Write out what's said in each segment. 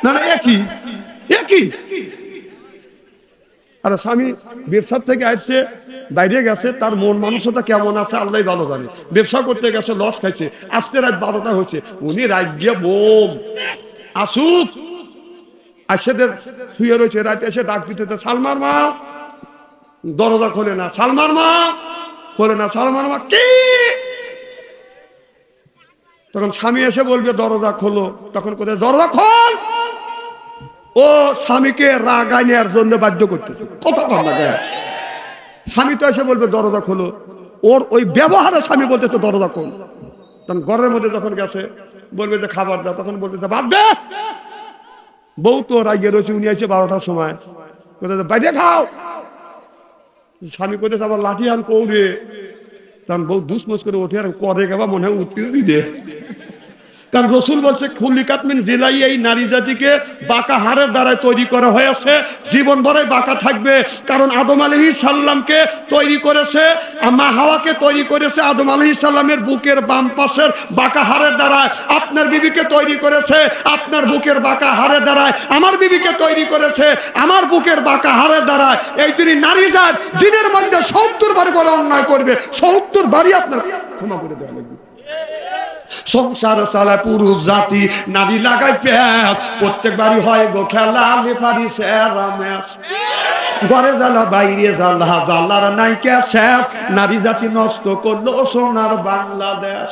না না, একই একই। আর স্বামী ব্যবসার থেকে আসছে, বাইরে গেছে, তার মন মানসিকতা কেমন আছে আল্লাহ ভালো জানে। ব্যবসা করতে গেছে, লস খাইছে, আজকে রাত 12টা হয়েছে, উনি রাত গিয়ে বোম আসুক আশেদের শুয়ে রয়েছে, রাতে এসে ডাক দিতে, সালমার মা, দরজা খোলে না, সালমার মা খোলে না, সালমার মা কি? তখন স্বামী এসে বলবে দরজা খোলো, তখন কোথায় দরজা খোল, ও স্বামীকে রাগায় নেওয়ার জন্য বাধ্য করতেছে, কথা কম না গায়ে। স্বামী তো এসে বলবে দরজা খোলো, ওর ওই ব্যবহারে স্বামী বলতেছে দরজা খোল। তখন ঘরের মধ্যে যখন গেছে বলবে যে খাবার দাও, তখন বলতেছে বাদ দে। বউ তো রাগিয়ে রয়েছে, উনি আছে 12টার সময়, কোথায় বাইরে খাও। স্বামী কোথায় আবার লাঠি আন কৌড়ে, কারণ বউ দুসমস করে ওঠে আর করে গেবা মনে হয় উঠতেছি রে। কারণ রসুল বলছে খুলিকাত মিন জিলাই, এই নারী জাতিকে বাঁকা হাড়ের দ্বারাই তৈরি করা হয়েছে, জীবন ভরে বাঁকা থাকবে। কারণ আদম আলাইহিস সালামকে তৈরি করেছে, মা হাওয়াকে তৈরি করেছে আদম আলাইহিস সালামের বুকের বাম পাশের বাঁকা হাড়ের দ্বারায়। আপনার বিবিকে তৈরি করেছে আপনার বুকের বাঁকা হাড়ের দ্বারায়, আমার বিবিকে তৈরি করেছে আমার বুকের বাঁকা হাড়ের দ্বারায়। এই তিনি নারী জাত দিনের মধ্যে 70 বার করে অন্যায় করবে, 70 বারই আপনার ক্ষমা করে দেওয়া লাগবে। সংসার চালায় পুরুষ জাতি, নারী লাগায় পেঁচ, প্রত্যেকবারই হয় গো খেলা, লেফারি সেরা ম্যাচ। ঘরে জ্বালা বাইরে জ্বালা, জ্বালার নাইকা শেষ, নারী জাতি নষ্ট করলো সোনার বাংলাদেশ।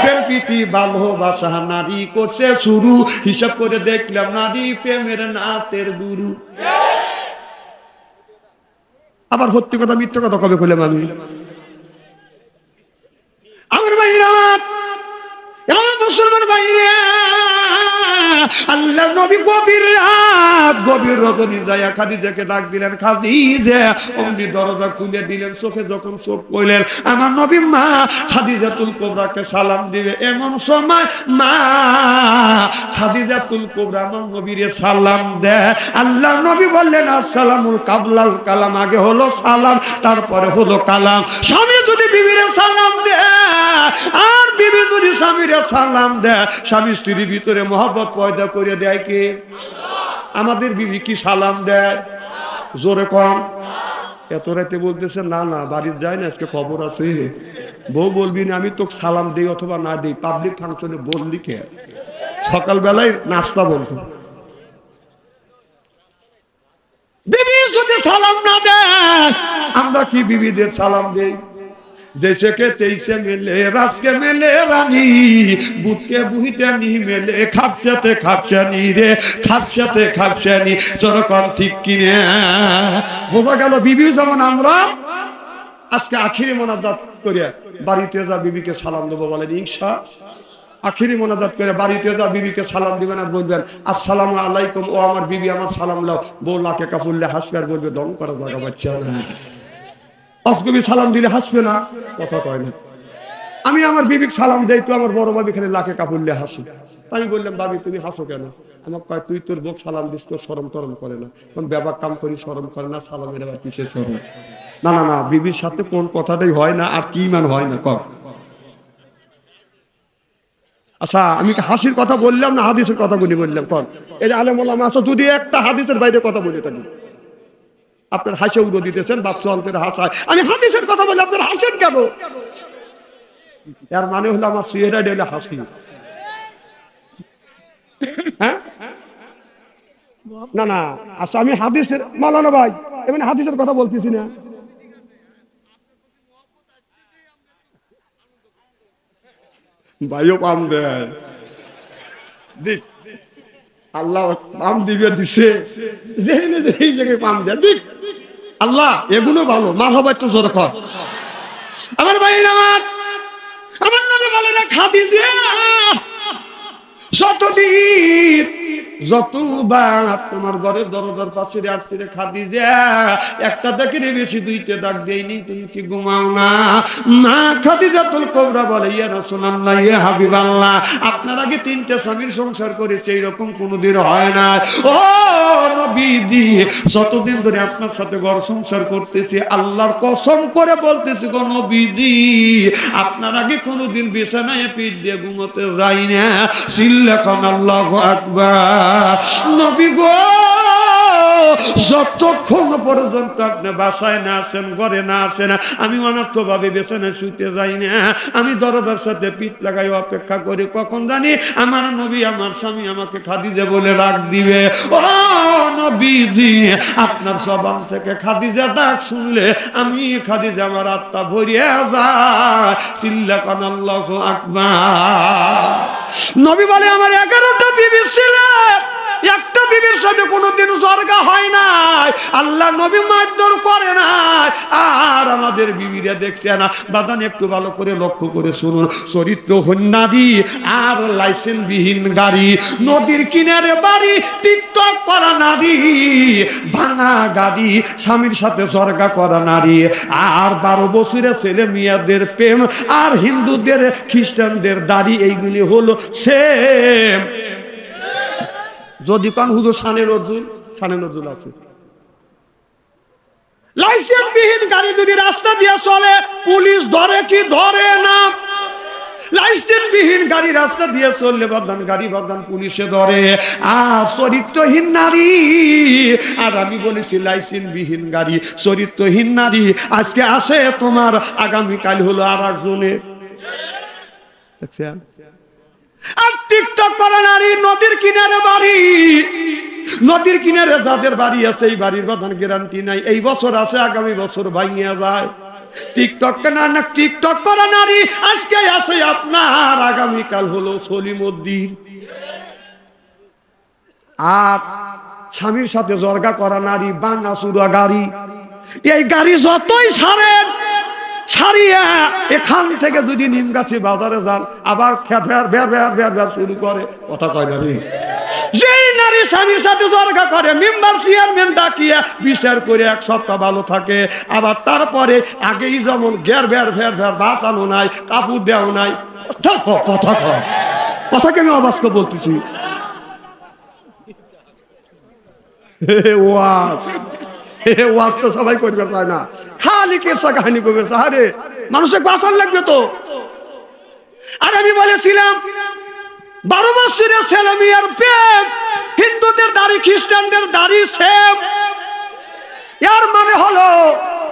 প্রেম প্রীতি ভালোবাসা নারী করছে শুরু, হিসাব করে দেখলাম নারী প্রেমের নাতের গুরু। আবার সত্যি কথা মিথ্যে কথা কবে বললাম আমি? আমার ভাইরা, আমার মুসলমান ভাইরা, আল্লাহ নবী গভীর রাত, গভীর রজনী যায় খাদিজাকে ডাক দিলেন, খাদিজা। অমনি দরজা খুলে দিলেন, চোখে যখন চোখ কইলেন আমার নবী মা খাদিজাতুল কুবরাকে সালাম দিবে, এমন সময় মা খাদিজাতুল কুবরা আমার নবীরে সালাম দেয়। আল্লাহ নবী বললেন আসসালামুল কাবলাল কালাম, আগে হলো সালাম তারপরে হলো কালাম। স্বামী যদি বিবিরে সালাম দেয় আর বিবি যদি স্বামীরে সালাম দেয়, স্বামী স্ত্রীর ভিতরে মহব্বত পয়দা করে দেয় কে? আমাদের বিবি কি সালাম দেয়? জোরে কম। এত রাতে বলতেছে না না বাড়ির যায় না, আজকে খবর আছে। বউ বলবি না আমি তোকে সালাম দিই অথবা না দিই, পাবলিক ফাংশনে বললি কে? সকালবেলায় নাস্তা বলতো। বিবি যদি সালাম না দেয়, আমরা কি বিবিদের সালাম দেই? जैसे के तैसे मिले रस के मिले रानी, बुत के बुहिते नी मिले खापसे नी रे, खापसे नी सरकम ठीक किने। বোঝা গেল বিবি যেমন আমরা আজকে আখিরি মোনাজাত করে বাড়িতে যা বিবিকে সালাম দেবো, বলেন ইনশা। আখিরি মোনাজাত করে বাড়িতে যা বিবিকে সালাম দিবেন আর বলবেন আসসালামু আলাইকুম, ও আমার বিবি আমার সালাম লাও। বউ লাকে কাফুল্লে হাসবে আর বলবে দম করা জায়গা পাচ্ছে না। অফকবি সালাম দিলে হাসবে না, কথা কয় না। আমি আমার বিবিকে সালাম দেই তো আমার বড় ভাবি খালি লাখে কাপড়লে হাসি। আমি বললাম বাবি তুমি হাসো কেন? আমার কয় তুই তোর বউ সালাম দিস তো শরম টরম করে না। কোন ব্যাপার কাম করি শরম করে না, সালামের আবার কিসের শরম? না না না, বিবির সাথে কোন কথাটাই হয় না, আর কি মান হয় না কম। আচ্ছা আমি হাসির কথা বললাম না হাদিসের কথা বললাম কন? এই যে আলেম ওলামা আছে, যদি একটা হাদিসের বাইরে কথা বলে থাকি আপনার হাসে উড়ো দিতেছেন, বাপসু অন্তের হাসায়, আমি হাদিসের কথা বলি আপনার হাসেন কেন? এর মানে হলো আমার চেহারা ডেলে হাসি। হ্যাঁ না না, আচ্ছা আমি হাদিসের মালানা ভাই এখানে হাদিসের কথা বলতেছি না। ভাইও পাম দেয়, দিক আল্লাহ পাম দিবে দিছে, যেখানে এই জায়গায় পাম দেয় দিক আল্লাহ, এগুলো ভালো। মারহাবা একটু জোরে কর। আমার ভাই আমার নবী বলে না খাদিজা যতদিন যতবার তোমার ঘরের দরজার পাশে আসছে রে খাদিজা, একটা ডাকের বেশি দুইটা ডাক দেয়নি, তুমি কি ঘুমাও না? মা খাদিজাতুল কুবরা বলে ইয়া রাসূলুল্লাহ ইয়া হাবিবাল্লাহ, আপনার আগে তিনটা স্বামীর সংসার করেছে, এরকম কোনোদিন হয় না। ও নবীজি, যতদিন ধরে আপনার সাথে ঘর সংসার করতেছি আল্লাহর কসম করে বলতেছি গো নবীজি, আপনার আগে কোনোদিন বিছানায় পিঠ দিয়ে ঘুমোতে যাই না। সিল্লাখান আল্লাহু আকবার। নবী গো, যতক্ষণ পর্যন্ত আপনি বাসায় না আসেন, ঘরে না আসেন, আমি অনর্থ ভাবে বিছানায় শুতে যাই না। আমি দরজার সাথে পিঠ লাগাই অপেক্ষা করি, কখন জানি আমার নবী, আমার স্বামী আমাকে খাদিজা বলে ডাক দিবে। ও নবীজি, আপনার জবান থেকে খাদিজা ডাক শুনলে আমি খাদিজা, আমার আত্মা ভরিয়া যায়। চিল্লাকান আল্লাহু আকবার। নবী বলে আমার 11টা বিবি ছিল, একটা বিবির সাথে কোনোদিন জরগা হয় নাই, আল্লাহ নবী মারধর করে নাই। আর আমাদের বিবিরা দেখছে না বাদান, একটু ভালো করে লক্ষ্য করে শুনুন, চরিত্রহীন নারী আর লাইসেন্স বিহীন গাড়ি, নদীর কিনারে বাড়ি, টিকটক করা নারী, ভাঙা গাড়ি, স্বামীর সাথে জরগা করা নারী, আর 12 বছরের ছেলে মেয়েদের প্রেম, আর হিন্দুদের খ্রিস্টানদের দাড়ি, এইগুলি হলো সেম। যদি কোন হুজুর শানে নজরুল আছে, লাইসেন্স বিহীন গাড়ি যদি রাস্তা দিয়ে চলে, পুলিশ ধরে কি ধরে না? লাইসেন্স বিহীন গাড়ি রাস্তা দিয়ে চললে বাদান, গাড়ি বাদান পুলিশে ধরে। আর চরিত্রহীন নারী, আর আমি বলেছি লাইসেন্স বিহীন গাড়ি, চরিত্রহীন নারী আজকে আসে তোমার, আগামীকাল হলো আর একজনের। আর টিকটক করা নারী, নদীর কিনারে বাড়ি, নদীর কিনারে যাদের বাড়ি আছে, এই বাড়ির বাদান গ্যারান্টি নাই, এই বছর আছে আগামী বছর ভাঙিয়া যায়। টিকটক না, টিকটক করা নারী আজকে আছে আপনার, আগামীকাল হলো সলিমুদ্দিন। আর স্বামীর সাথে জরগা করা নারী, বাংলা চুরা গাড়ি, এই গাড়ি যতই ছাড়েন, ছাড়িয়া এখান থেকে যদি নিমগাছি বাজারে যান, আবার শুরু করে, কথা কয় না রে। যেই নারী স্বামীর সাথে জরগা করে, মেম্বার চেয়ারম্যান ডাকিয়া বিচার করে 1 সপ্তাহ ভালো থাকে, আবার তারপরে আগেই যেমন ভাত আনো নাই, কাপড় দেও নাই, কথা কেন অবাস্তব বলতেছি। ওয়াজ তো সবাই করবে চায় না, খালি কেসা কাহিনী করবে। আরে মানুষের বাঁচার লাগবে তো। আর আমি বলেছিলাম 12 বছরের ছেলে মেয়ের প্রেম, হিন্দুদের দাড়ি খ্রিস্টানদের দাড়ি সেম। এর মানে হলো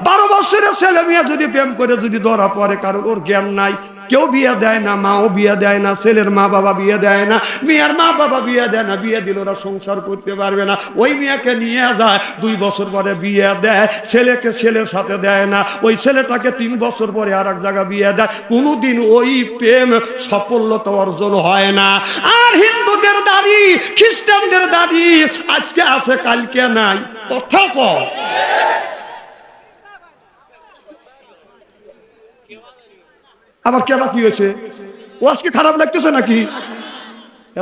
12 বছরের ছেলে মেয়ে যদি প্রেম করে যদি ধরা পড়ে, কারণ ওর জ্ঞান নাই, কেউ বিয়ে দেয় না, মাও বিয়ে দেয় না, ছেলের মা বাবা বিয়ে দেয় না, মেয়ের মা বাবা বিয়ে দেয় না, বিয়ে দিলে ওরা সংসার করতে পারবে না, ওই মেয়েকে নিয়ে যায়, 2 বছর পরে বিয়ে দেয়, ছেলেকে ছেলের সাথে দেয় না, ওই ছেলেটাকে 3 বছর পরে আর এক জায়গায় বিয়ে দেয়, কোনোদিন ওই প্রেম সফলতা অর্জন হয় না। আর হিন্দুদের দাড়ি, খ্রিস্টানদের দাড়ি আজকে আছে কালকে নাই, কথা কও। আবার কেবা কি হয়েছে, ওয়াজ কি খারাপ লাগতেছে নাকি?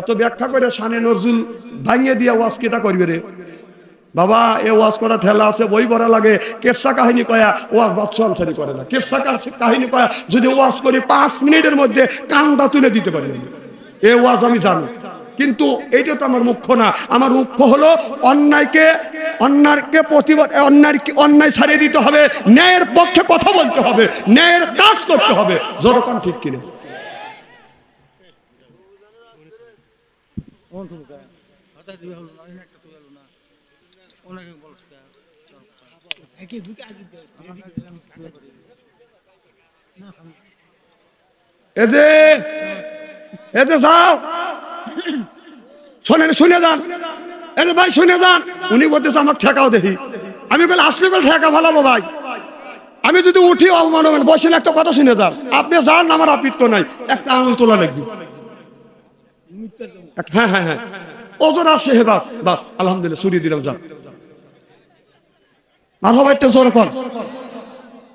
এত ব্যাখ্যা করে শানে নজরুল ভাঙিয়ে দিয়া ওয়াজ কেটা করবে রে বাবা? এ ওয়াজ করা ঠেলা আছে, বই পড়া লাগে, কেসা কাহিনী কয়া ওয়াজ বাদশা আনসারি করে না। কেসা কাহিনী কয়া যদি ওয়াজ করি 5 মিনিটের মধ্যে কান্দা তুলে দিতে পারি, এ ওয়াজ আমি জানি। কিন্তু এইটা তো আমার মুখ্য না, আমার মুখ্য হলো অন্যায়কে প্রতিবাদ, অন্যায় ছাড়িয়ে দিতে হবে, ন্যায়ের পক্ষে কথা বলতে হবে, ন্যায়ের কাজ করতে হবে। যতক্ষণ ঠিক কিনে যাও শোনেন, শুনে যান, এই ভাই শুনে যান। উনি বলতেছে আমার ঠেকাও দেখি। আমি বলে আসলে বলে ঠেকা ভালাবো ভাই, আমি যদি উঠি অপমান হবেন, বসেন, একটা কথা শুনে যান। আপনি যান, আমার আপত্তি নাই, একটা আঙুল তোলা লাগবে। হ্যাঁ হ্যাঁ হ্যাঁ, ওজন আসে, হে বাস বাস, আলহামদুলিল্লাহ, সরিয়ে দিলাম, যান। আর হবে একটা জোর কর।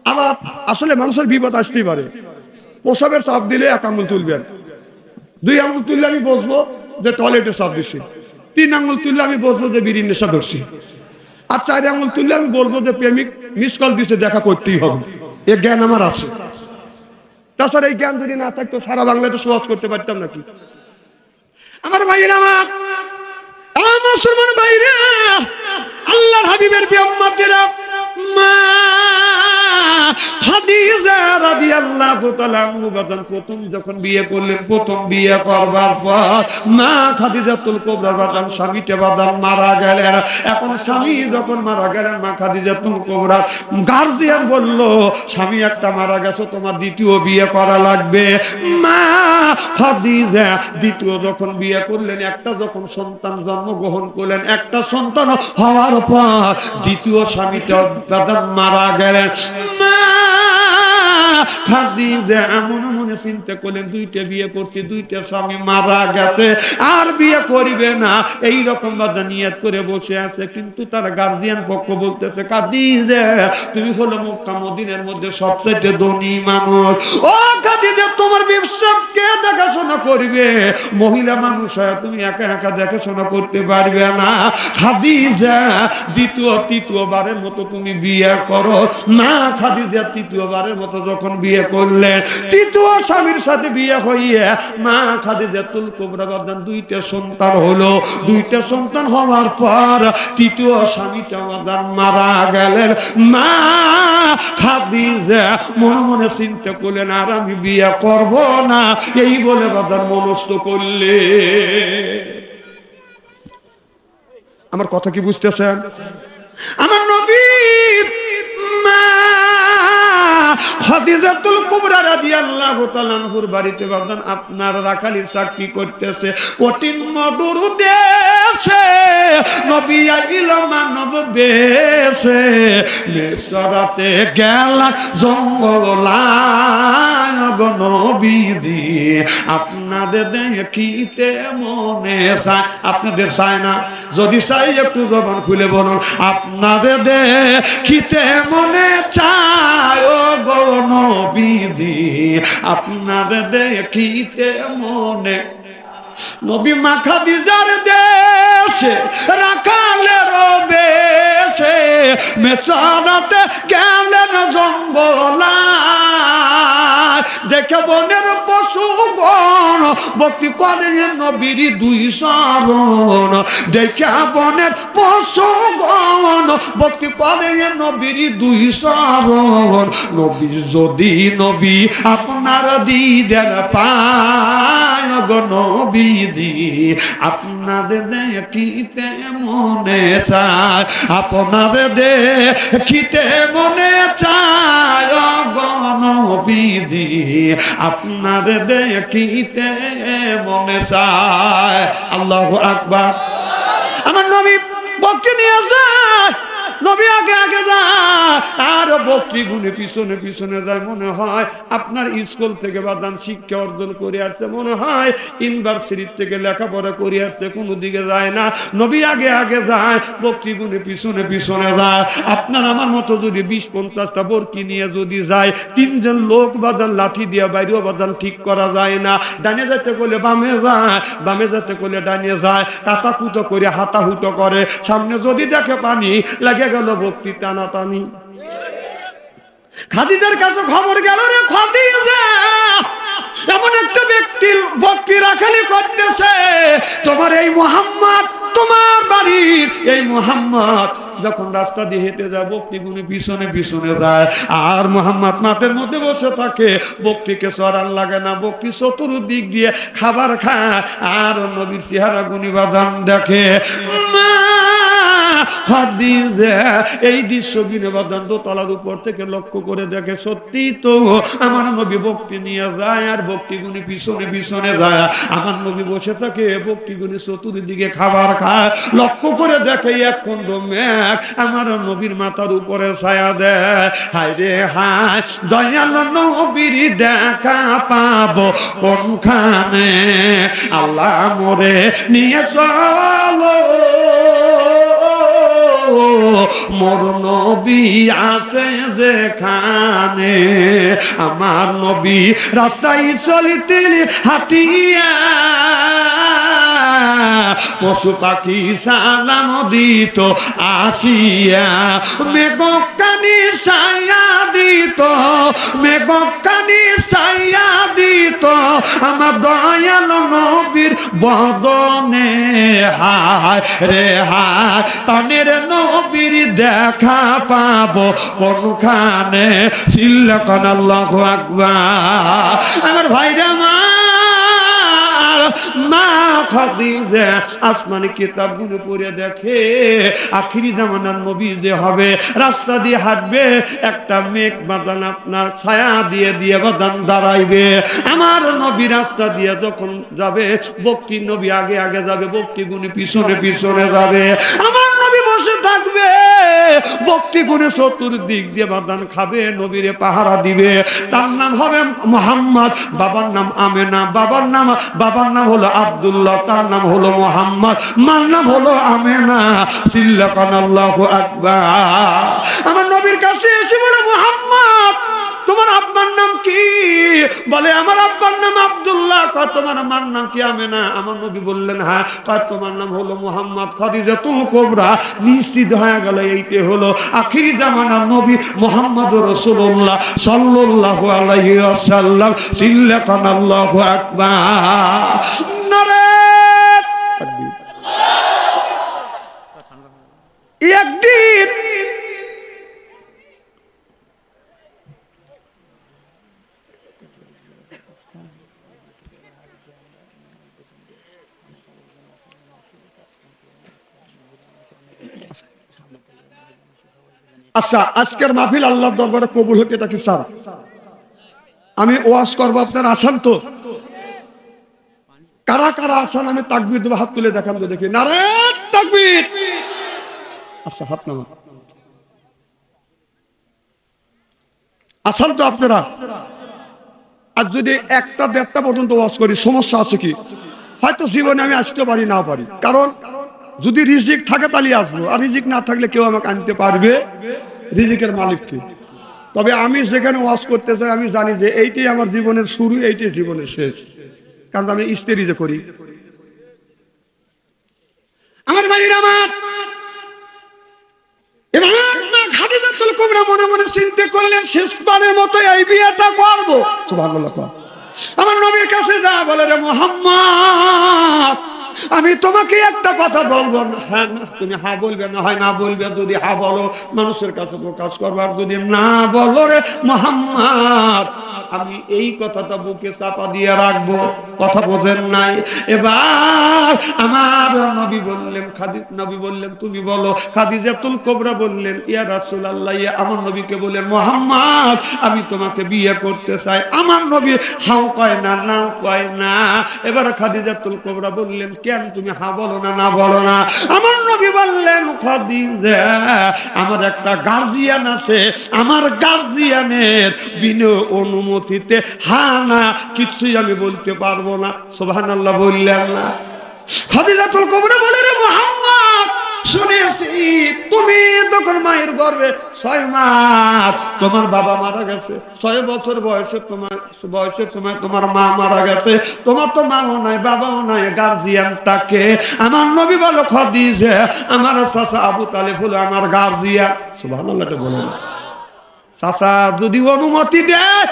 আবার আসলে মানুষের বিপদ আসতেই পারে, প্রসবের চাপ দিলে 1 আঙুল তুলবেন, 2 আঙুল তুললে আমি বসবো যে টয়লেটের চাপ দিচ্ছি, 3 আঙুল তুললে আমি বসবো যে বিড়ির নেশা ধরছি, আর 4 আঙুল তুললে আমি বলবো যে প্রেমিক মিস কল দিছে, দেখা করতেই হবে। এ জ্ঞান আমার আছে। তাছাড়া এই জ্ঞান যদি না থাকতো সারা বাংলাদেশ ওয়াজ করতে পারতাম নাকি? আমার ভাইয়েরা, আমার মুসলমান ভাইরা, আল্লাহর হাবিবের উম্মতেরা, মা খাদিজা রাদিয়াল্লাহু তাআলা আনহা বাদান প্রথম যখন বিয়ে করলেন, প্রথম বিয়ে করবার পর মা খাদিজাতুল কুবরা বাদান স্বামীতে বাদান মারা গেলেন। এখন স্বামী যখন মারা গেলেন, মা খাদিজাতুল কুবরা গার্জিয়ান বলল, স্বামী একটা মারা গেছে, তোমার দ্বিতীয় বিয়ে করা লাগবে। মা খাদিজা দ্বিতীয় যখন বিয়ে করলেন, একটা যখন সন্তান জন্মগ্রহণ করলেন, একটা সন্তান হওয়ার পর দ্বিতীয় স্বামীতে বাদান মারা গেলেন। মা খাদিজা এমন মনে চিন্তা করলেন, দুইটা বিয়ে করছি, দুইটা স্বামী মারা গেছে, আর বিয়ে করিবে না, এই রকম বাদা নিয়ত করে বসে আছে। কিন্তু তার গার্জিয়ান পক্ষ বলতেছে, খাদিজা তুমি হলো মক্কা মদিনার মধ্যে সবচেয়ে ধনী মানুষ, ও খাদিজা তোমার ব্যবসা কে দেখাশোনা করবে? মহিলা মানুষ হয়, তুমি একা একা দেখাশোনা করতে পারবে না। খাদিজা তৃতীয়বারের মতো তুমি বিয়ে করো। না খাদিজা তৃতীয়বারের মতো যখন বিয়ে করলেন, তৃতীয় স্বামীর সাথে বিয়ে হইয়ে মা খাদিজাতুল কুবরা বাদান দুইটা সন্তান হলো। দুইটা সন্তান হওয়ার পর তৃতীয় স্বামীটা বাদান মারা গেলেন। মা খাদিজা মনে মনে চিন্তা করলেন, আর আমি বিয়ে করব না, এই বলে বাদান মনস্থ করলে। আমার কথা কি বুঝতেছেন? আমার নবীর মা খাদিজাতুল কুবরা রাদিয়াল্লাহু তাআলা আনহার বাড়িতে বাদান আপনার রাখালির চাকরি করতেছে কঠিন মধুর দেশে। নবী আইলো মানব বেশে, মেসরাতে গেল জঙ্গলায় গো নবীজি, আপনাদের দেখিতে মনে চায়। আপনাদের চায় না? যদি চাই একটু জবান খুলে বলুন, আপনাদের দেখিতে মনে চায় ও গো নবীজি, আপনাদের দেখিতে মনে। নবী মা খাদিজার দেশে রাখালের বেশে মেচরাতে গেলেন জঙ্গলায়। দেখে বনের পশুগণ ভক্তি করে নবীর দুই চরণ। দেখে বনের পশুগণ ভক্তি করে নবীর দুই চরণ। নবী যদি নবী আপনার দিদার পায় গো নবীজি, আপনাদের দেখিতে মনে চায়, আপনাদের দেখিতে মনে চায় গো নবীজি, আপনাদের দেখিতে মনে চায়। আল্লাহু আকবার। আমার নবী বক্তি নিয়ে যায়, নবী আগে আগে যায়, আর বক্তি গুনে পিছনে পিছনে যায়। মনে হয় আপনার স্কুল থেকে বাদান শিক্ষা অর্জন করে আসছে, মনে হয় ইউনিভার্সিটি থেকে লেখাপড়া করে আসছে, কোনো দিকে যায় না। নবী আগে আগে যায়, বক্তি গুনে পিছনে পিছনে যায়। আপনার আমার মতো যদি 20-50টা বরকি নিয়ে যদি যায়, 3জন লোক বাদান লাঠি দিয়ে বাইরেও বাদান ঠিক করা যায় না। ডানে যেতে করলে বামে যায়, বামে যেতে করলে ডানে যায়, কাতাকুতো করে হাতাহুতো করে। সামনে যদি দেখে পানি লাগে গেল, ভক্তি টানাটানি। খাদিজার কাছে খবর গেল, রে খাদিজা এমন একটা ব্যক্তি ভক্তি রাখালি করতেছে, তোমার এই মুহাম্মদ, তোমার বাড়ির এই মুহাম্মদ যখন রাস্তা দিয়ে হেঁটে যায়, ভক্তি গুনে পিছনে পিছনে যায়, আর মুহাম্মদ মাঠের মধ্যে বসে থাকে। ভক্তিকে চড়ান লাগে না, ভক্তি চতুর্দিক দিয়ে খাবার খায়, আর নবীর চেহারা গুনি বাদান দেখে। খাদিজা এই দৃশ্য দিনে বাদান দোতলার উপর থেকে লক্ষ্য করে দেখে, সত্যি তো আমার নবী ভক্তি নিয়ে যায়, আর ভক্তি গুনি পিছনে পিছনে যায়। আমার নবী বসে থাকে, ভক্তি গুনি চতুর্দিকে খাবার খায়। লক্ষ্য করে দেখে এক খণ্ড মেঘ আমার নবীর মাথার উপরে ছায়া দেয়। হায় রে হায়, দয়াল নবীর দেখা পাবো কোনখানে, আল্লাহ মোরে নিয়ে চলো, মোর নবী আছে যেখানে। আমার নবী রাস্তায় চলিতেন হাঁটিয়া, পশু পাখি সালাম দিত আসিয়া, মেঘকানি ছায়া দিত, মেঘকানি ছায়া দিত আমার দয়াল নবীর বদনে। হায় রে হায়, প্রাণের নবীর দেখা পাবো কোনখানে? সিল্লাকান আল্লাহু আকবার। আমার ভাইরা মা খাদিজা আসমানি কিতাবগুলো পড়ে দেখে আখিরি জামানার নবী যে হবে, রাস্তা দিয়ে হাঁটবে, একটা মেঘ বাদান আপনার ছায়া দিয়ে দিয়ে বাদান দাঁড়াইবে। আমার নবী রাস্তা দিয়ে যখন যাবে, বক্তি নবী আগে আগে যাবে, বক্তি গুণী পিছনে পিছনে যাবে। আমার নবী বসে থাকবে, বক্তি গুণে চতুর্দিক দিয়ে বাদান খাবে, নবীরে পাহারা দিবে। তার নাম হবে মুহাম্মদ, বাবার নাম আমেনা, বাবার নাম হলো আব্দুল্লাহ, তার নাম হলো মুহাম্মদ, মার নাম হলো আমেনা। সিল্লাকান আল্লাহু আকবার। আমার নবীর কাছে এসে বলে, মুহাম্মদ তোমার আব্বার নাম কি? বলে আমার আব্বার নাম আব্দুল্লাহ। কয় তোমার মার নাম কি? আমেনা। আমার নবী বললেন হ্যাঁ। কয় তোমার নাম হলো মুহাম্মদ। খাদিজাতুল কুবরা নিশ্চিত হয়ে গেল, এইতে হলো আখিরি জামানার নবী মুহাম্মদুর রাসূলুল্লাহ সাল্লাল্লাহু আলাইহি ওয়াসাল্লাম। সিল্লাকান আল্লাহু আকবার। নারে তাকবীর। একদিন আচ্ছা, আজকের মাহফিল আল্লাহর দরবারে কবুল হতে এটা কি স্যার? আমি ওয়াজ করবো, আপনার আসান তো? কারা কারা আসান? আমি তাকবীর দেবো, হাত তুলে দেখান তো দেখি। নারে তাকবীর। আচ্ছা, হাত নামা। আসান তো আপনারা? আর যদি একটা দেড়টা পর্যন্ত ওয়াজ করি, সমস্যা আছে কি? হয়তো জীবনে আমি আসতে পারি, না পারি, কারণ যদি রিজিক থাকে তাহলে আসবো, আর রিজিক না থাকলে কেউ আমাকে আনতে পারবে? রিজিকের মালিককে। তবে আমি যেখানে ওয়াজ করতে চাই, আমি জানি যে এইটাই আমার জীবনের শুরু, এইটাই জীবনের শেষ, কারণ আমি স্ত্রীতে করি। আমার ভাইয়ের আমার এবার মা খাদিজাতুল কুবরা মনে মনে চিন্তা করলেন, শেষবারের মতো এই বিয়েটা করবো। সুবহানাল্লাহ। আমার নবীর কাছে যা বলে, রে মুহাম্মদ আমি তোমাকে একটা কথা বলবো, হ্যাঁ তুমি হা বলবে, না হয় না বলবে। যদি হা বলো মানুষের কাছে প্রকাশ করবার, যদি না বলো রে মুহাম্মদ আমি এই কথাটা বুকে চাপা দিয়ে রাখবো। কথা বোঝেন নাই? এবার আমার নবী বললেন, নবী বললেন তুমি বলো। খাদিজাতুল কুবরা বললেন, ইয়া রাসূলুল্লাহ, আমার নবীকে বললেন, মুহাম্মদ আমি তোমাকে বিয়ে করতে চাই। আমার নবী হাও কয় না, নাও কয় না। এবার খাদিজাতুল কুবরা বললেন, কেন তুমি হা বলো না, না বলো না? আমার নবী বললেন, খাদিজা আমার একটা গার্জিয়ান আছে, আমার গার্জিয়ানের বিনা অনুমতিতে হা না কিছুই আমি বলতে পারবো না। সুবহানাল্লাহ বললেন না? খাদিজাতুল কুবরা বলে, রে মুহাম্মদ শুনেছি তুমি তখন মায়ের গর্ভে 6 মাস তোমার বাবা মারা গেছে, 6 বছর বয়সের সময় তোমার মা মারা গেছে, তোমার তো মাও নাই বাবাও নাই, গার্জিয়ানটাকে? আমার নবী বলো, খাদিজা আমার চাচা আবু তালেব হলো আমার গার্জিয়ান। সুবহানাল্লাহ বলেন। চাচা যদি অনুমতি দেয়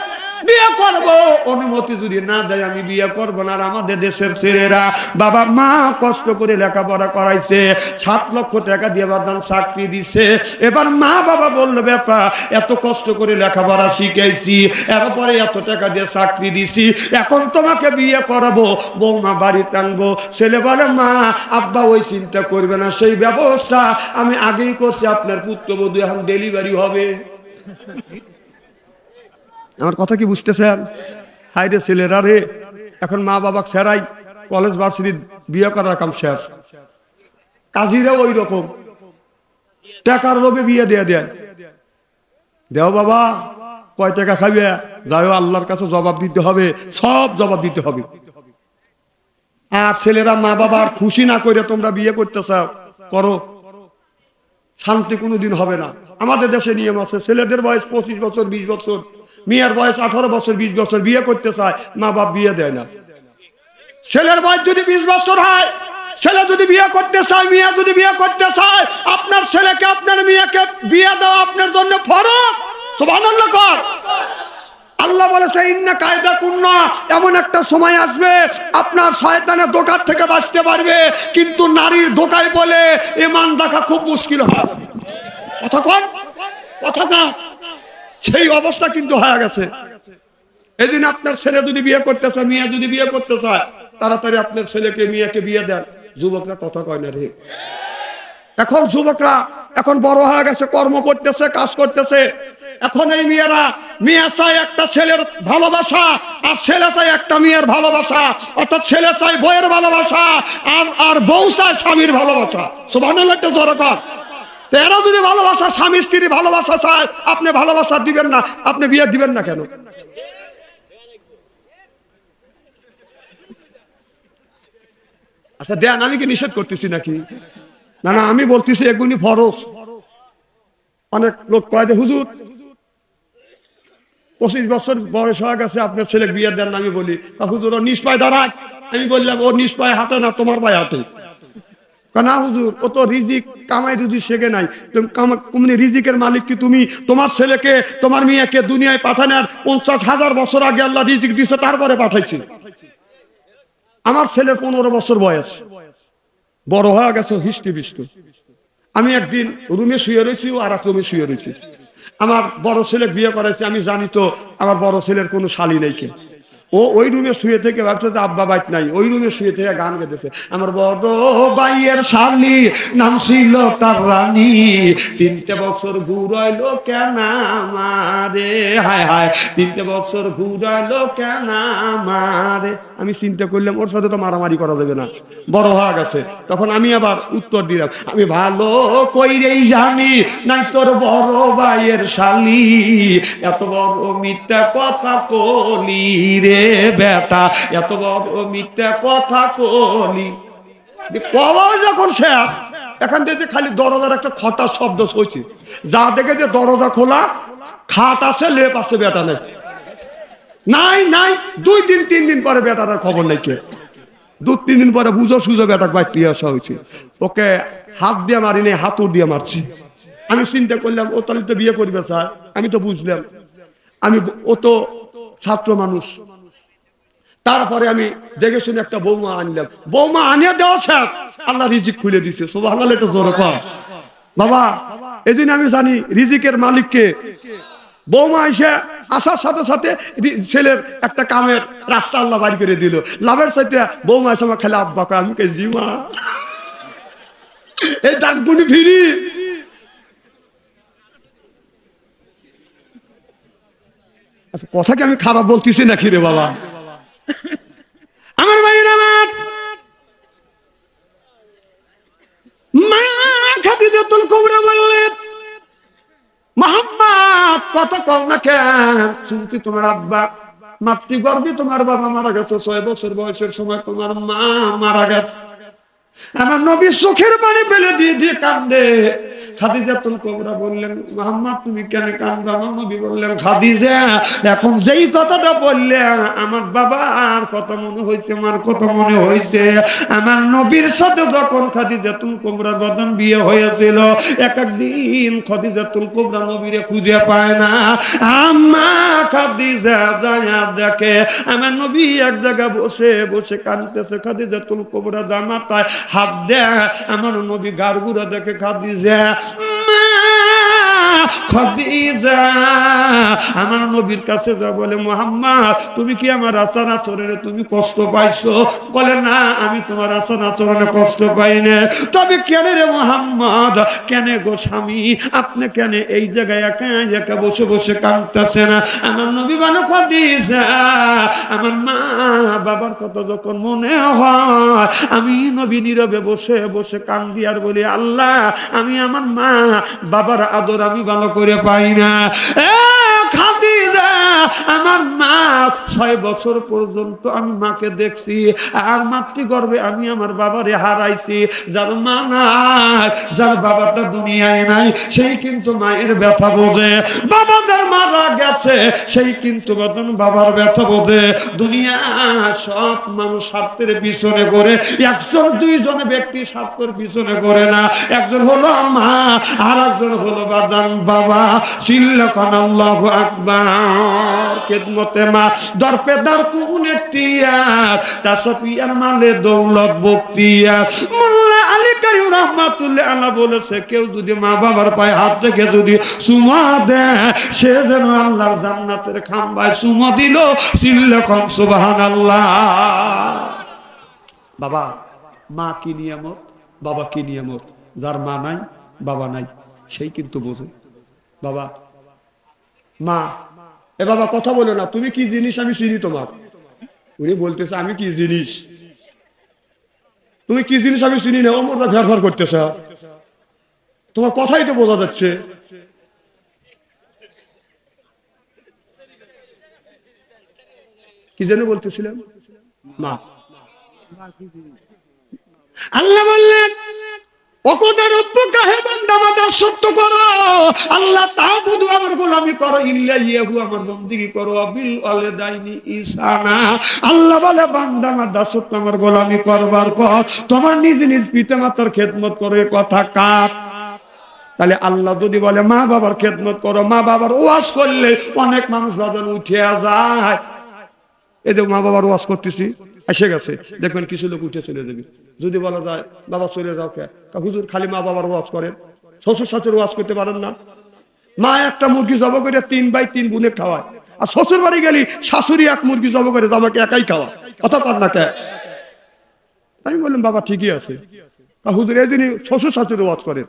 বিয়ে করবো, অনুমতি যদি না দেয় আমি বিয়ে করবো না। আর আমাদের দেশের ছেলেরা বাবা মা কষ্ট করে লেখাপড়া করাইছে, 7 লক্ষ টাকা দিয়ে বাদান চাকরি দিছে। এবার মা বাবা বললো, ব্যাপার এত কষ্ট করে লেখাপড়া শিখাইছি, এরপরে এত টাকা দিয়ে চাকরি দিছি, এখন তোমাকে বিয়ে করাবো, বৌমা বাড়ি টানবো। ছেলে বলে, মা আব্বা ওই চিন্তা করবে না, সেই ব্যবস্থা আমি আগেই করছি, আপনার পুত্রবধূ এখন ডেলিভারি হবে। আমার কথা কি বুঝতেছেন? হাই রে ছেলেরা রে, এখন মা বাবা ছেড়াই কলেজ ভার্সিটি বিয়ে করার কাম শেষ। কাজীরাও ওই রকম টাকার লোভে বিয়ে দিয়ে দেয়। দেও বাবা, কয় টাকা খাবে? যাও, আল্লাহর কাছে জবাব দিতে হবে, সব জবাব দিতে হবে। আর ছেলেরা মা বাবার খুশি না করে তোমরা বিয়ে করতে চাও, করো, শান্তি কোনোদিন হবে না। আমাদের দেশে নিয়ম আছে, ছেলেদের বয়স 25 বছর 20 বছর, মেয়ের বয়স 18 বছর 20 বছর, বিয়ে করতে চায়, মা বাপ বিয়ে দেয় না। ছেলের বয়স যদি 20 বছর হয়, ছেলে যদি বিয়ে করতে চায়, মেয়ে যদি বিয়ে করতে চায়, আপনার ছেলেকে আপনার মেয়েকে বিয়ে দেওয়া আপনার জন্য ফরজ। সুবহানাল্লাহ কর। আল্লাহ বলেছে ইন্না কায়দা কুন্না, এমন একটা সময় আসবে আপনার শয়তানের ধোঁকার থেকে বাঁচতে পারবে, কিন্তু নারীর ধোঁকায় বলে ঈমান রাখা খুব মুশকিল হয়। কথা কন, কথা না, সেই অবস্থা কিন্তু হয়ে গেছে। এই জন্য আপনার ছেলে যদি বিয়ে করতে চায়, মেয়ে যদি বিয়ে করতে চায়, তাড়াতাড়ি আপনার ছেলেকে মেয়েকে বিয়ে দেন। যুবকরা কথা কয় না রে। এখন যুবকরা এখন বড় হয়ে গেছে, কর্ম করতেছে, কাজ করতেছে। এখন এই মেয়েরা, মেয়ে চায় একটা ছেলের ভালোবাসা, আর ছেলে চায় একটা মেয়ের ভালোবাসা, অর্থাৎ ছেলে চায় বউয়ের ভালোবাসা, আর বউ চায় স্বামীর ভালোবাসা। সুবহানাল্লাহ জোরে কর। এরা যদি ভালোবাসা, স্বামী স্ত্রী ভালোবাসা চায়, আপনি ভালোবাসা দিবেন না, আপনি বিয়ে দিবেন না কেন? আচ্ছা দেন, আমি কি নিষেধ করতেছি নাকি? না না, আমি বলতেছি এগুলি ফরজ। অনেক লোক কয় যে হুজুর 25 বছর বয়স হয়ে গেছে, আপনার ছেলে বিয়ে দেন না। আমি বলি হুজুর ও নিজ পায়ে দাঁড়ায়। আমি বললাম ও নিজ পায়ে হাতে না, তোমার পায়ে হাতে। না হুজুর, ও তো রিজিক কামাই রুজি শেখে নাই। তুমি রিজিকের মালিক কি? তুমি তোমার ছেলেকে, তোমার মেয়েকে দুনিয়ায় পাঠানোর 50,000 বছর আগে আল্লাহ রিজিক দিছে, তারপরে পাঠাইছে। আমার ছেলে 15 বছর বয়স, বড় হয়ে গেছে, হিস্টি বিষ্টু। আমি একদিন রুমে শুয়ে রয়েছি, ও আর এক রুমে শুয়ে রয়েছি। আমার বড় ছেলে বিয়ে করেছে, আমি জানি তো আমার বড় ছেলের কোনো শালি নেই। কে ও ওই রুমে শুয়ে থেকে ভাবছে আব্বা বাইক নাই, ওই রুমে শুয়ে থেকে গান গেতেছে। আমার বড় ভাইয়ের শালি নাম ছিল তার রানী, 3টে বছর ঘুরাইলো কেন আমারে, হায় হায় 3টে বছর ঘুরাইলো কেন আমারে। আমি চিন্তা করলাম ওর সাথে তো মারামারি করা যাবে না, বড় হয়ে গেছে। তখন আমি আবার উত্তর দিলাম, আমি ভালো কইরেই জানি নাই তোর বড় ভাইয়ের শালি এত বড় মিথ্যা কথা কলি রে বেটা, এত বড় মিথ্যা কথা কলি। যখন সে এখান থেকে খালি দরজার একটা খটার শব্দ হয়েছে, যা দেখে যে দরজা খোলা, খাট আছে, লেপ আছে, বেটা নেই। নাই নাই 2 দিন 3 দিন পরে বেটার খবর নাই। কে 2-3 দিন পরে বুঝো সুঝো বেটা বাইক নিয়ে আসা হয়েছে। ওকে হাত দিয়ে মারি নেই, হাতুড় দিয়ে মারছি। আমি চিন্তা করলাম ও তাহলে তো বিয়ে করবে স্যার। আমি তো বুঝলাম, ও তো ছাত্র মানুষ। তারপরে আমি দেখে শুনে একটা বৌমা আনলাম, বৌমা আনিয়ে দেওয়া স্যার আল্লাহ রিজিক খুলে দিছে। সুবহানাল্লাহ, এটা জোরে কর বাবা। এই জন্য আমি জানি রিজিকের মালিককে। বৌমা এসে আসার সাথে সাথে ছেলের একটা কামের রাস্তা আল্লাহ বাড়ি করে দিল। লাভের সাথে বৌমা এসে আমার খালি আব্বা কয়, আমি কে জিমা এই ডাকগুনি ফিরি। আচ্ছা, কথা কি আমি খারাপ বলতেছি নাকি রে বাবা? আমার ভাইয়ের, আমার মা খাদিজাতুল কুবরা বললেন, মুহাম্মদ কত কম না কেন? শুনছি তোমার আব্বা মাতৃগর্ভে তোমার বাবা মারা গেছে, 6 বছর বয়সের সময় তোমার মা মারা গেছে। আমার নবী চোখের পানি ফেলে দিয়ে দিয়ে কাঁদে। খাদিজাতুল কুবরা বললেন, মুহাম্মদ তুমি কেন কাঁদো? আমার নবী বললেন, খাদিজা এখন যেই কথাটা বললে আমার বাবা আর কত মনে হয়েছে, আমার কত মনে হয়েছে। আমার নবীর সাথে যখন খাদিজাতুল কুবরার বদন বিয়ে হয়েছিল, এক একদিন খাদিজাতুল কুবরা নবীরে খুঁজে পায় না। আম্মা খাদিজা যায়া দেখে আমার নবী এক জায়গায় বসে বসে কাঁদতেছে। খাদিজাতুল কুবরা জামাতায় হাত দেয়, আমার নবী গাড়গুড়া দেখে খাদিজা, খাদিজা আমার নবীর কাছে যা বলে, মুহাম্মদ তুমি কি আমার আচার আচরণে তুমি কষ্ট পাইছো? বলে না, আমি তোমার আচার আচরণে কষ্ট পাই না। তবে কেন রে মুহাম্মদ, কেন গো স্বামী আপনি কেন এই জায়গায় একা একা বসে বসে কাঁদতেছে না? আমার নবী বলে, খাদিজা আমার মা বাবার কথা যখন মনে হয় আমি নবী নীরবে বসে বসে কান্দি আর বলি, আল্লাহ আমি আমার মা বাবার আদর আমি ভালো করে পাই না। খাদিজা আমার মা 6 বছর পর্যন্ত আমি মাকে দেখছি, আর মাতৃগর্ভে আমি আমার বাবারে হারাইছি। যার মা নাই, যার বাবাটা দুনিয়ায় নাই, সেই কিন্তু মায়ের ব্যথা বোঝে। বাবাদের মারা গেছে, সেই কিন্তু বাবার ব্যথা বোঝে। দুনিয়া সব মানুষ স্বার্থের পিছনে করে, একজন দুইজন ব্যক্তি স্বার্থের পিছনে করে না। একজন হলো মা, আর একজন হলো বাবা। সিল্লাকান আল্লাহু আকবার। খেদমতে মা দরপে দর কুন এখতিয়ার, তাসফিয়ার মালে দৌলত বখতিয়ার। মোল্লা আলী কারীম রাহমাতুল্লাহ আলাইহি বলেছে, কেউ যদি মা বাবার পায়ে হাত থেকে যদি চুমা দেয়, সে যেন আল্লাহর জান্নাতের খাম্বায় চুমা দিল। সিল্লাকান সুবহানাল্লাহ। বাবা, মা কি নিয়ামত, বাবা কি নিয়ামত। যার মা নাই, বাবা নাই, সেই কিন্তু বোঝে। বাবা, মা, এ বাবা কথা বলো না, তুমি কি জিনিস আমি চিনি তোমার। উনি বলতেছে আমি কি জিনিস, তুমি কি জিনিস আমি চিনি না। অমরটা ভেরভার করতেছে, তোমার কথাই তো বোঝা যাচ্ছে। কি যেন বলতেছিলাম, মা। আল্লাহ বললেন, অকদার রব্বুকা, হে বান্দা আমার দাসত্ব করো, আল্লাহ তা'বুদু, আমার গোলামি করো, ইল্লাহু, আমার বন্দেগী করো, বিল ওয়ালিদাইনি ইহসানা। আল্লাহ বলে, বান্দা আমার দাসত্ব আমার গোলামি করবার পর তোমার নিজ নিজ পিতামাতার খেদমত করো। এ কথা কার? তাহলে আল্লাহ যদি বলে মা বাবার খেদমত করো, মা বাবার ওয়াজ করলে অনেক মানুষ বাদন উঠে যায়। এই যে মা বাবার ওয়াজ করতেছি, এসে গেছে, দেখবেন কিছু লোক উঠে চলে যাবে। যদি বলা যায় বাবা চলে যাও, কে হুজুর খালি মা বাবার ওয়াজ করেন, শ্বশুর শাশুড়ি ওয়াজ করতে পারেন না? মা একটা মুরগি জব করে 3 ভাই 3 বোনে খাওয়ায়, আর শ্বশুর বাড়ি গেলি শাশুড়ি এক মুরগি জব করে আমাকে একাই খাওয়া। কথা কর না কে? আমি বললাম বাবা ঠিকই আছে, হুজুর এই দিনই শ্বশুর শাশুড়ি ওয়াজ করেন।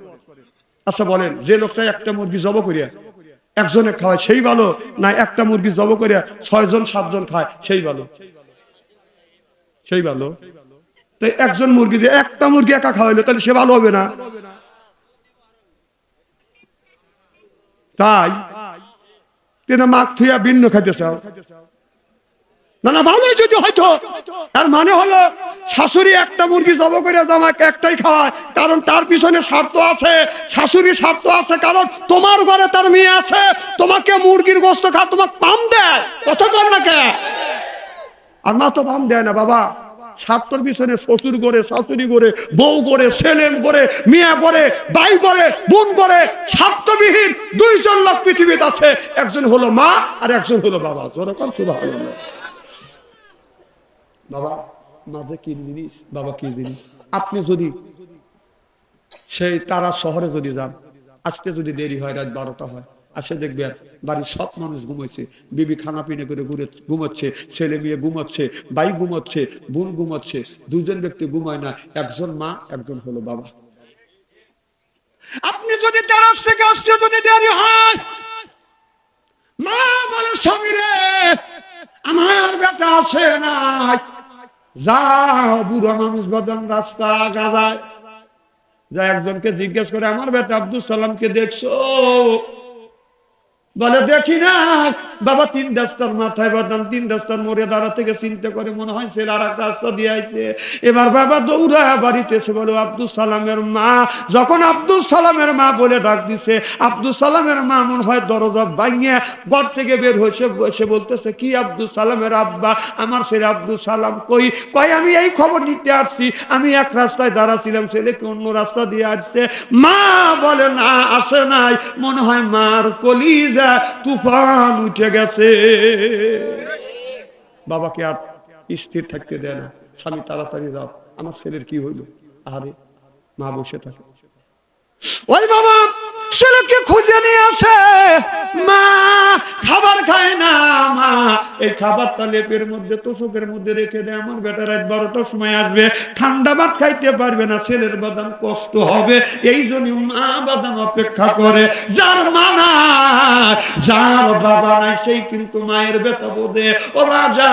আচ্ছা বলেন, যে লোকটা একটা মুরগি জব করিয়া একজনে খাওয়ায় সেই ভালো, না একটা মুরগি জব করিয়া 6 জন 7 জন খায় সেই ভালো? সেই ভালো। তাই একজন মুরগি যে একটা মুরগি একা খাওয়াইলো, তাহলে সে ভালো হবে না? তাই কেন মাখ থুইয়া ভিন্ন খাইতে চাও? না না, ভালোই যদি হয়তো। তার মানে হলো শাশুড়ি একটা মুরগি জব করে আমাকে একটাই খাওয়ায়, কারণ তার পিছনে স্বার্থ আছে। শাশুড়ির স্বার্থ আছে, কারণ তোমার ঘরে তার মেয়ে আছে, তোমাকে মুরগির গোস্ত খা, তোমাকে পাম দেয়। কথা কর না কে? আর মা তো পাম দেয় না বাবা। স্বার্থের পিছনে শ্বশুর করে, শাশুড়ি করে, বউ করে, ছেলে করে, মেয়ে করে, ভাই করে, বোন করে, স্বার্থবিহীন 2 জন লোক পৃথিবীতে আছে। একজন হলো মা, আর একজন হলো বাবা। যেরকম সুবহানাল্লাহ। বাবা, মা যে কি জিনিস, বাবা কি জিনিস। আপনি যদি সেই তারা শহরে যদি যান, আজকে যদি দেরি হয়, রাত 12টা হয়, আসে দেখবে বাড়ির সব মানুষ ঘুমোচ্ছে, বিবি খানা পিনে করে ঘুমোচ্ছে, ছেলে মেয়ে ঘুমোচ্ছে, ভাই ঘুমোচ্ছে, বোন ঘুমোচ্ছে। 2 জন ব্যক্তি ঘুমায় না, একজন মা, একজন হলো বাবা। আপনি যদি তেরাস থেকে আসতে যদি দেরি হয়, মা বলে স্বামী রে আমার বেটা আসে না, যাও বুড়া মানুষ বদন রাস্তা গাজায় যা একজনকে জিজ্ঞেস করে, আমার বেটা আব্দুল সালামকে দেখছো? বলে দেখি না। বাবা 3 রাস্তার মাথায় বাদাম, 3 রাস্তার মোড়ে দাঁড়া থেকে চিন্তা করে মনে হয় সে আর একটা রাস্তা দিয়ে আইছে। এবার বাবা দৌড়া বাড়িতে এসে বলো আব্দুল সালামের মা। যখন আব্দুল সালামের মা বলে ডাক দিছে, আব্দুল সালামের মা মনে হয় দরজা ভাঙিয়ে ঘর থেকে বের হয়েছে, বসে বলতেছে, কি আব্দুল সালামের আব্বা, আমার ছেলে আব্দুল সালাম কই? কয় আমি এই খবর নিতে আসছি, আমি এক রাস্তায় দাঁড়াছিলাম, ছেলেকে অন্য রাস্তা দিয়ে আসছে। মা বলে না, আসে নাই, মনে হয় মার কলিজা তুফান উঠে গেছে। বাবাকে আর স্থির থাকতে দেয় না, স্বামী তাড়াতাড়ি যাও, আমার ছেলের কি হইল। আরে মা বসে থাকে, ওই বাবা ছেলেকে খুঁজে নিয়ে আসে। মা খাবার খায় না, মা এই খাবারটা লেপের মধ্যে তোষকের মধ্যে রেখে দেয়, আমার বেটা রাত 12টার সময় আসবে, ঠান্ডা ভাত খাইতে পারবে না, ছেলের বাদান কষ্ট হবে। এই জন্য মা বাদান অপেক্ষা করে। যার মা নাই, যার বাবা নাই, সেই কিন্তু মায়ের ব্যথা বোঝে। ও রাজা,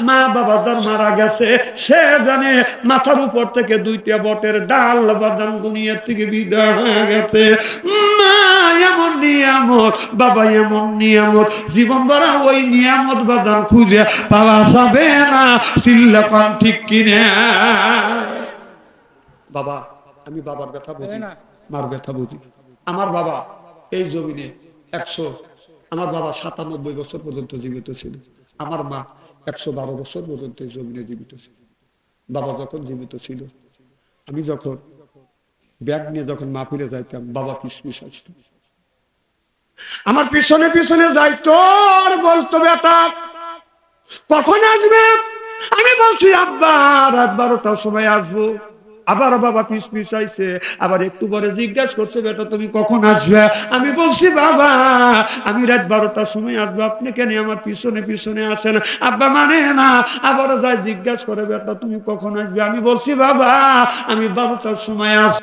মা বাবা যার মারা গেছে, সে জানে মাথার উপর থেকে 2টা বটের ডাল বাদান দুনিয়া থেকে বিদায় হয়ে গেছে। মা এমন নিয়ামত, বাবা এমন নিয়ামত, জীবন ভরা ওই নিয়ামত বাদান খুঁজে পাওয়া যাবে না। চিল্লাপান ঠিক কিনে। বাবা, আমি বাবার ব্যথা বুঝি, মার ব্যথা বুঝি। আমার বাবা এই জমিনে 100, আমার বাবা 97 বছর পর্যন্ত জীবিত ছিল। আমার মা 112 বছর পর্যন্ত এই জমিনে জীবিত ছিল। বাবা যখন জীবিত ছিল, আমি যখন ব্যাগ নিয়ে যখন মাহফিলে যাইতাম, বাবা পিছপিছ আসতো, আমার পিছনে পিছনে যাইতো, আর বলতো বেটা কখন আসবে? আমি বলছি আব্বা রাত 12টার সময় আসবো। আবার বাবা পিছ পিছ আইছে, আবার একটু পরে জিজ্ঞাসা করছে বেটা তুমি কখন আসবে? আমি বলছি বাবা আমি রাত 12টার সময় আসবো, আপনি কেন আমার পিছনে পিছনে আসেন? আব্বা মানে না, আবার যাই জিজ্ঞাসা করে বেটা তুমি কখন আসবে? আমি বলছি বাবা আমি 12টার সময় আসবো।